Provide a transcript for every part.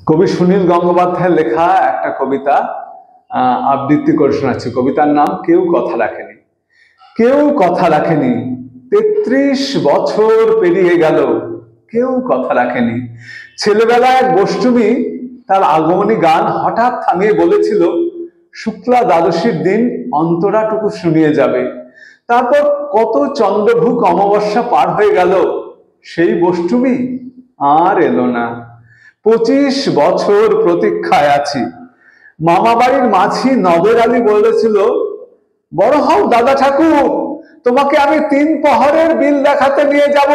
কবি সুনীল গঙ্গোপাধ্যায়ের লেখা একটা কবিতা আবৃত্তি করে শোনাচ্ছি। কবিতার নাম কেউ কথা রাখেনি। কেউ কথা রাখেনি, ৩৩ বছর পেরিয়ে গেল, কেউ কথা রাখেনি। ছেলেবেলায় এক গোষ্ঠী তার আগমনী গান হঠাৎ থামিয়ে বলেছিল, শুক্লা দ্বাদশীর দিন অন্তরাটুকু শুনিয়ে যাবে। তারপর কত চন্দ্রভুক অমাবস্যা পার হয়ে গেল, সেই গোষ্ঠী আর এলো না। ২৫ বছর প্রতীক্ষায় আছি। মামা বাড়ির মাঝি নদের আলী বলেছিল, বড় হও দাদা ঠাকুর, তোমাকে আমি ৩ প্রহরের বিল দেখাতে নিয়ে যাব,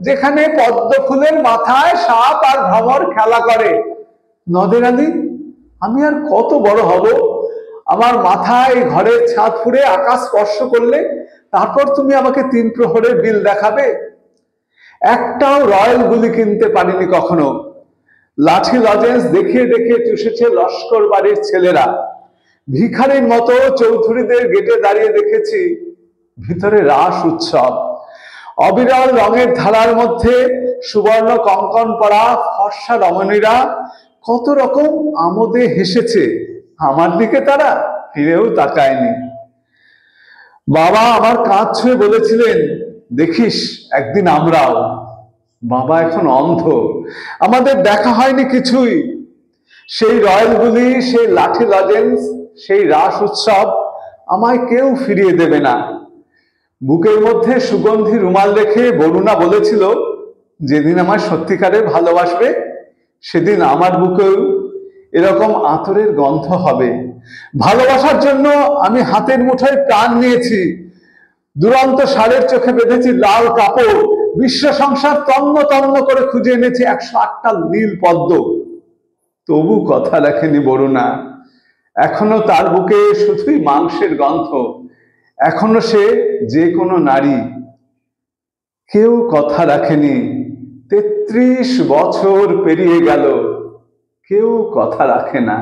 যেখানে পদ্ম ফুলের মাথায় সাপ আর ভ্রমর খেলা করে। নদের আলী, আমি আর কত বড় হব? আমার মাথায় ঘরের ছাদ ফুঁড়ে আকাশ স্পর্শ করলে তারপর তুমি আমাকে ৩ প্রহরের বিল দেখাবে? একটাও রয়্যাল গুলি কিনতে পারিনি কখনো। লাঠি লজেন্স দেখিয়ে দেখিয়ে চুষেছে লস্কর বাড়ির ছেলেরা। ভিখারির মতো চৌধুরীদের গেটে দাঁড়িয়ে দেখেছি ভিতরে রাস উৎসব। অবিরল রঙের ধারার মধ্যে সুবর্ণ কঙ্কন পরা ফর্সা রমণীরা কত রকম আমোদে হেসেছে, আমার দিকে তারা ফিরেও তাকায়নি। বাবা আমার কাঁধ ছুঁয়ে বলেছিলেন, দেখিস একদিন আমরাও। বাবা এখন অন্ধ, আমাদের দেখা হয়নি কিছুই। সেই রয়্যালগুলি, সেই লাঠি লজেন্স, সেই রাস উৎসব আমায় কেউ ফিরিয়ে দেবে না। বুকের মধ্যে সুগন্ধি রুমাল রেখে বরুণা বলেছিল, যেদিন আমায় সত্যিকারে ভালোবাসবে সেদিন আমার বুকেও এরকম আতরের গন্ধ হবে। ভালোবাসার জন্য আমি হাতের মুঠোয় প্রাণ নিয়েছি। দুরন্ত ষাঁড়ের চোখে বেঁধেছি লাল কাপড়। বিশ্ব সংসার তন্ন তন্ন করে খুঁজে এনেছি ১০৮টা নীল পদ্ম। তবু কথা রাখেনি বরুণা। এখনো তার বুকে শুধুই মাংসের গন্ধ। এখনো সে যে কোনো নারী। কেউ কথা রাখেনি, ৩৩ বছর পেরিয়ে গেল, কেউ কথা রাখে না।